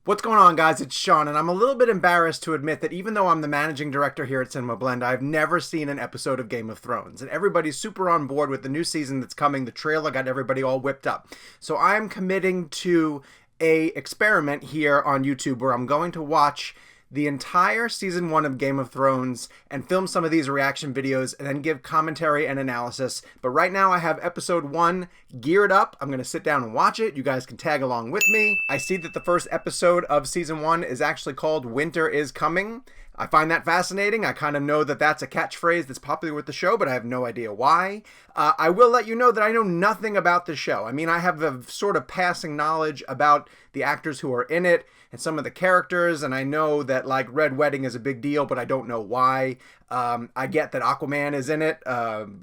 What's going on, guys? It's Sean, and I'm a little bit embarrassed to admit that even though I'm the managing director here at CinemaBlend, I've never seen an episode of Game of Thrones, and everybody's super on board with the new season that's coming. The trailer got everybody all whipped up. So I'm committing to a experiment here on YouTube where I'm going to watch the entire season 1 of Game of Thrones and film some of these reaction videos and then give commentary and analysis. But right now I have episode 1 geared up. I'm going to sit down and watch it. You guys can tag along with me. I see that the first episode of season 1 is actually called Winter is Coming. I find that fascinating. I kind of know that that's a catchphrase that's popular with the show, but I have no idea why. I will let you know that I know nothing about the show. I mean, I have a sort of passing knowledge about the actors who are in it and some of the characters, and I know that, like, Red Wedding is a big deal, but I don't know why. I get that Aquaman is in it,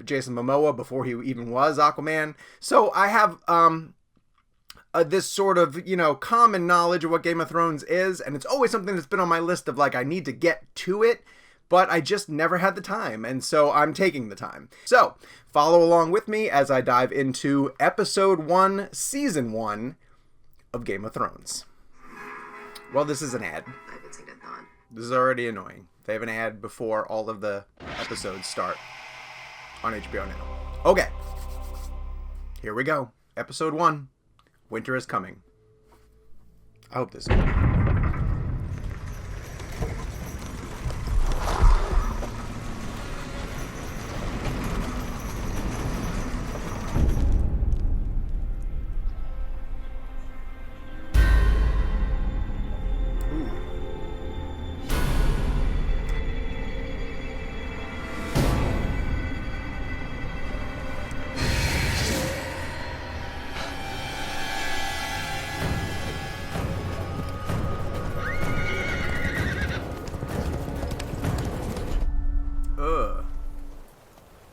Jason Momoa, before he even was Aquaman. So I have this sort of, common knowledge of what Game of Thrones is, and it's always something that's been on my list of, like, I need to get to it, but I just never had the time, and so I'm taking the time. So, follow along with me as I dive into episode 1, season 1 of Game of Thrones. Well, this is an ad. This is already annoying. They have an ad before all of the episodes start on HBO now. Okay. Here we go. Episode 1. Winter is Coming. I hope this is good.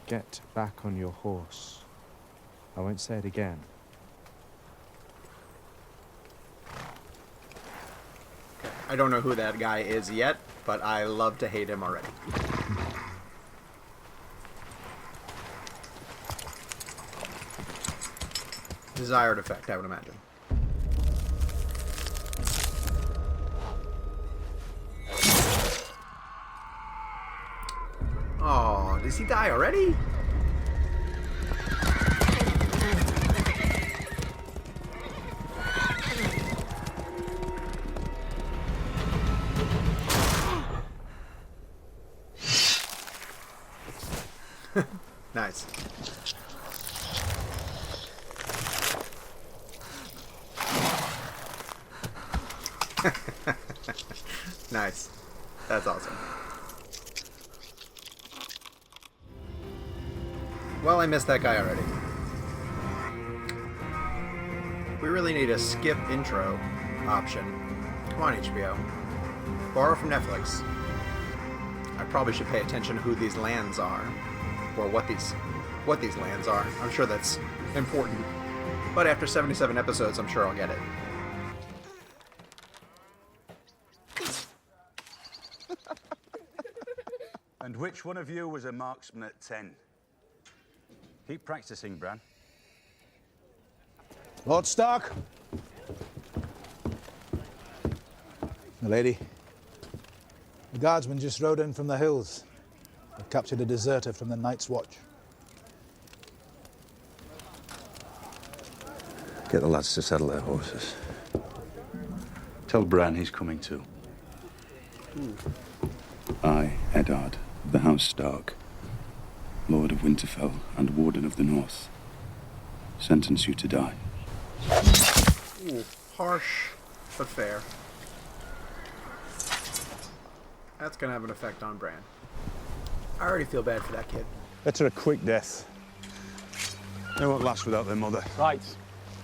Get back on your horse. I won't say it again. I don't know who that guy is yet, but I love to hate him already. Desired effect, I would imagine. Oh, does he die already? Nice. Nice. That's awesome. Well, I missed that guy already. We really need a skip intro option. Come on, HBO. Borrow from Netflix. I probably should pay attention to who these lands are. Or what these lands are. I'm sure that's important. But after 77 episodes, I'm sure I'll get it. And which one of you was a marksman at 10? Keep practicing, Bran. Lord Stark. Milady. The guardsmen just rode in from the hills. They've captured a deserter from the Night's Watch. Get the lads to saddle their horses. Tell Bran he's coming too. I, Eddard, of the House Stark, Lord of Winterfell and Warden of the North, sentence you to die. Ooh, harsh, but fair. That's gonna have an effect on Bran. I already feel bad for that kid. Better a quick death. They won't last without their mother. Right.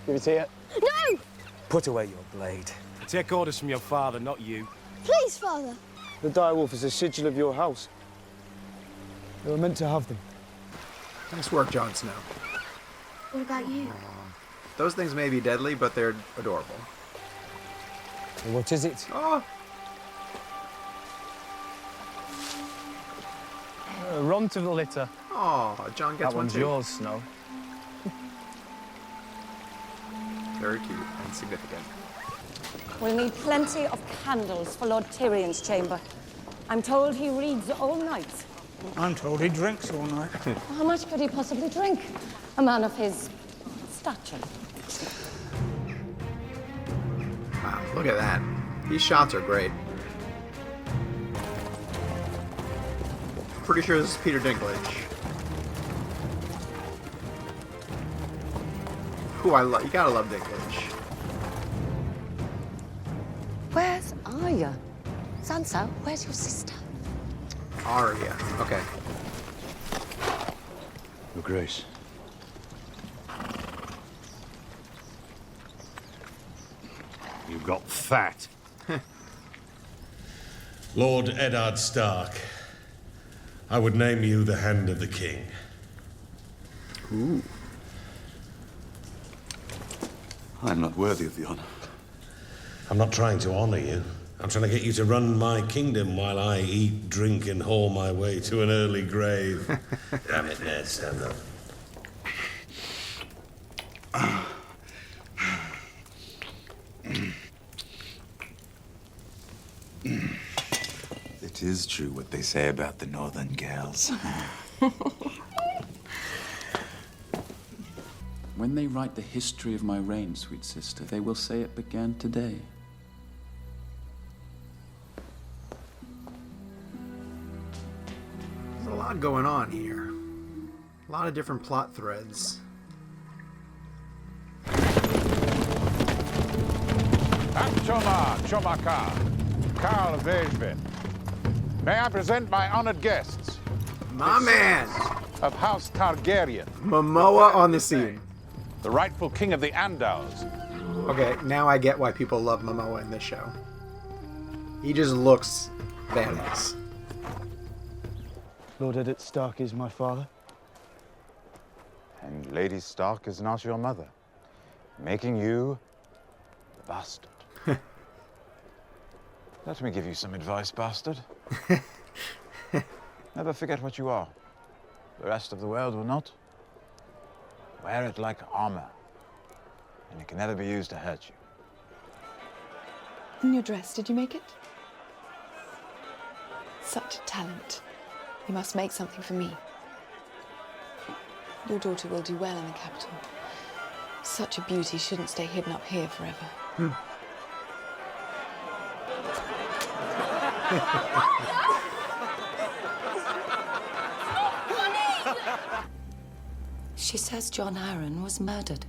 Give it here. No! Put away your blade. I take orders from your father, not you. Please, Father. The direwolf is a sigil of your house. They were meant to have them. Nice work, Jon Snow. What about you? Those things may be deadly, but they're adorable. What is it? Oh, Run to the litter. oh, Jon gets That one one's too. yours, Snow. Very cute and significant. We'll need plenty of candles for Lord Tyrion's chamber. I'm told he reads all night. I'm told he drinks all night. How much could he possibly drink? A man of his stature. Wow, look at that. These shots are great. Pretty sure this is Peter Dinklage. Who you gotta love Dinklage. Where's Arya? Sansa, where's your sister? Arya. Okay. Your Grace. You got fat. Lord Eddard Stark, I would name you the Hand of the King. Ooh. I'm not worthy of the honor. I'm not trying to honor you. I'm trying to get you to run my kingdom while I eat, drink, and haul my way to an early grave. Damn it, Ned, stand up. It is true what they say about the northern gals. When they write the history of my reign, sweet sister, they will say it began today. There's a lot going on here. A lot of different plot threads. Choma, Chomaka, Karl Vejvin. May I present my honored guests? My man! Of House Targaryen. Momoa on the scene. The rightful king of the Andals. Okay, now I get why people love Momoa in this show. He just looks badass. Lord Eddard Stark is my father. And Lady Stark is not your mother, making you the bastard. Let me give you some advice, bastard. Never forget what you are. The rest of the world will not. Wear it like armor, and it can never be used to hurt you. And your dress, did you make it? Such a talent. You must make something for me. Your daughter will do well in the capital. Such a beauty shouldn't stay hidden up here forever. She says John Arryn was murdered.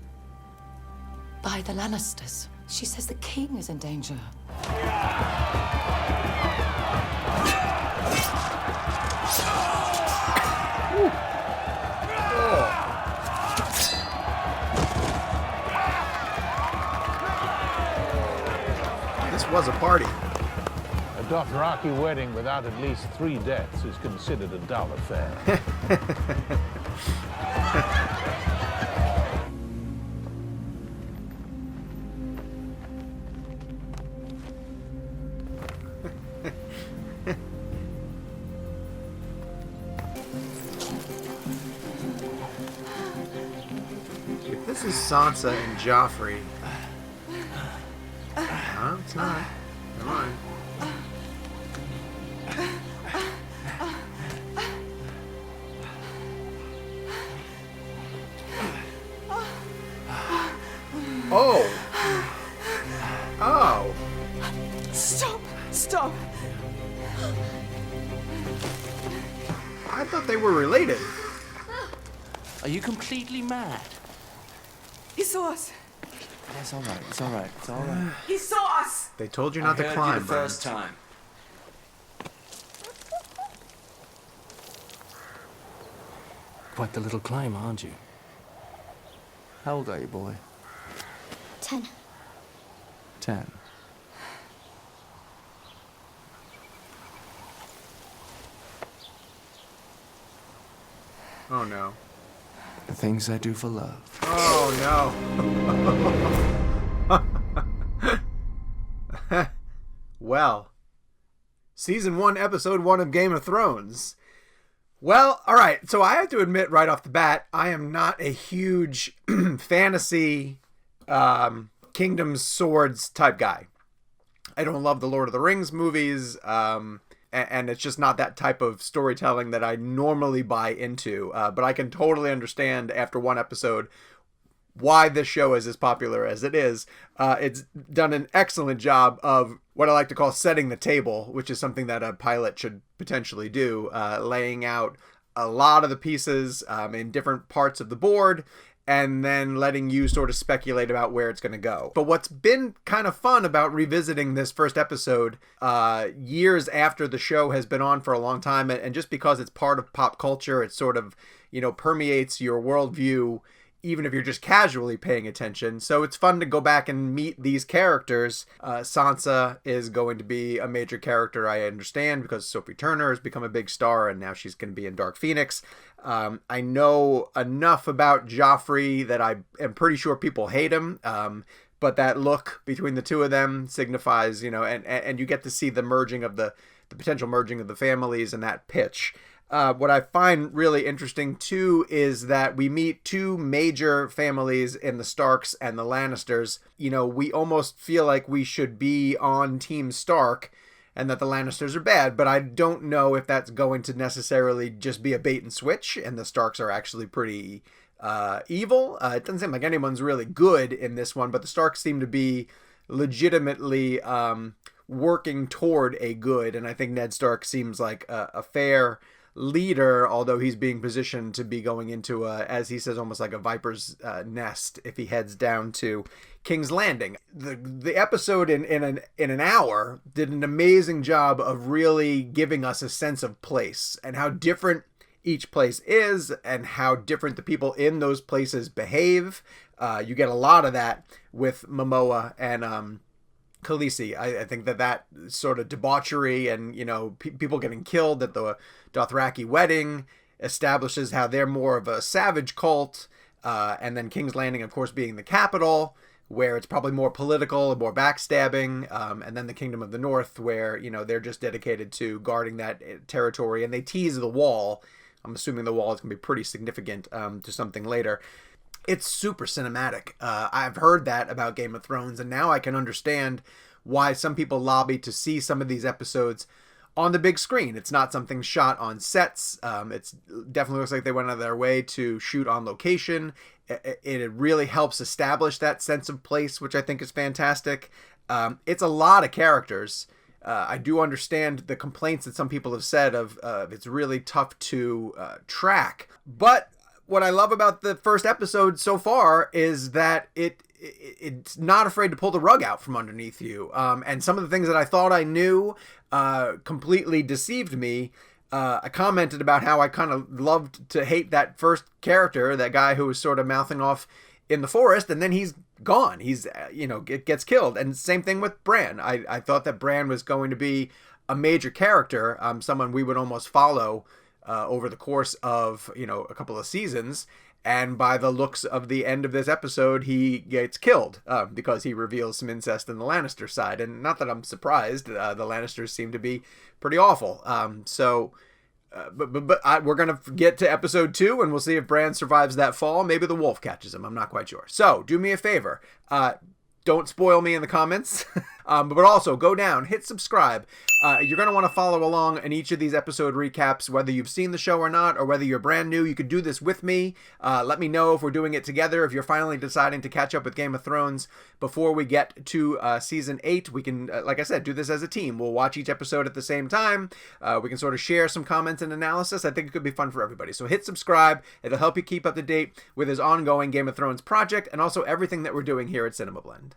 By the Lannisters. She says the king is in danger. This was a party. A Dothraki wedding without at least 3 deaths is considered a dull affair. If this is Sansa and Joffrey... No, it's not. Never mind. Oh! Oh! Stop! Stop! I thought they were related. Are you completely mad? He saw us. It's all right. It's all right. It's all right. He saw us. They told you not to I heard climb, you the first Burns. time. Quite the little climb, aren't you? How old are you, boy? 10. 10. Oh no. The things I do for love. Oh no. Well, season 1, episode 1 of Game of Thrones. Well, all right. So I have to admit right off the bat, I am not a huge fantasy Kingdoms Swords type guy. I don't love the Lord of the Rings movies. And it's just not that type of storytelling that I normally buy into. But I can totally understand after one episode why this show is as popular as it is. It's done an excellent job of what I like to call setting the table, which is something that a pilot should potentially do, laying out a lot of the pieces in different parts of the board, and then letting you sort of speculate about where it's going to go. But what's been kind of fun about revisiting this first episode years after the show has been on for a long time, and just because it's part of pop culture, it sort of, permeates your worldview, even if you're just casually paying attention. So it's fun to go back and meet these characters. Sansa is going to be a major character, I understand, because Sophie Turner has become a big star, and now she's going to be in Dark Phoenix. I know enough about Joffrey that I am pretty sure people hate him. But that look between the two of them signifies, and you get to see the merging of the potential merging of the families and that pitch. What I find really interesting, too, is that we meet two major families in the Starks and the Lannisters. We almost feel like we should be on Team Stark and that the Lannisters are bad, but I don't know if that's going to necessarily just be a bait and switch, and the Starks are actually pretty evil. It doesn't seem like anyone's really good in this one, but the Starks seem to be legitimately working toward a good, and I think Ned Stark seems like a fair leader, although he's being positioned to be going into as he says, almost like a viper's nest if he heads down to King's Landing. The episode in an hour did an amazing job of really giving us a sense of place and how different each place is and how different the people in those places behave. You get a lot of that with Momoa and Khaleesi. I think that sort of debauchery and, people getting killed at the Dothraki wedding establishes how they're more of a savage cult. And then King's Landing, of course, being the capital, where it's probably more political and more backstabbing. And then the Kingdom of the North, where, they're just dedicated to guarding that territory. And they tease the wall. I'm assuming the wall is going to be pretty significant to something later. It's super cinematic. I've heard that about Game of Thrones, and now I can understand why some people lobby to see some of these episodes on the big screen. It's not something shot on sets. It definitely looks like they went out of their way to shoot on location. It really helps establish that sense of place, which I think is fantastic. It's a lot of characters. I do understand the complaints that some people have said of it's really tough to track. But what I love about the first episode so far is that it's not afraid to pull the rug out from underneath you. And some of the things that I thought I knew completely deceived me. I commented about how I kind of loved to hate that first character, that guy who was sort of mouthing off in the forest, and then he's gone. He's, gets killed. And same thing with Bran. I thought that Bran was going to be a major character, someone we would almost follow over the course of, a couple of seasons. And by the looks of the end of this episode, he gets killed because he reveals some incest in the Lannister side. And not that I'm surprised. The Lannisters seem to be pretty awful. But we're going to get to episode 2, and we'll see if Bran survives that fall. Maybe the wolf catches him. I'm not quite sure. So do me a favor. Don't spoil me in the comments, but also go down, hit subscribe. You're going to want to follow along in each of these episode recaps, whether you've seen the show or not, or whether you're brand new. You could do this with me. Let me know if we're doing it together. If you're finally deciding to catch up with Game of Thrones before we get to season 8, we can, like I said, do this as a team. We'll watch each episode at the same time. We can sort of share some comments and analysis. I think it could be fun for everybody. So hit subscribe. It'll help you keep up to date with his ongoing Game of Thrones project and also everything that we're doing here at CinemaBlend.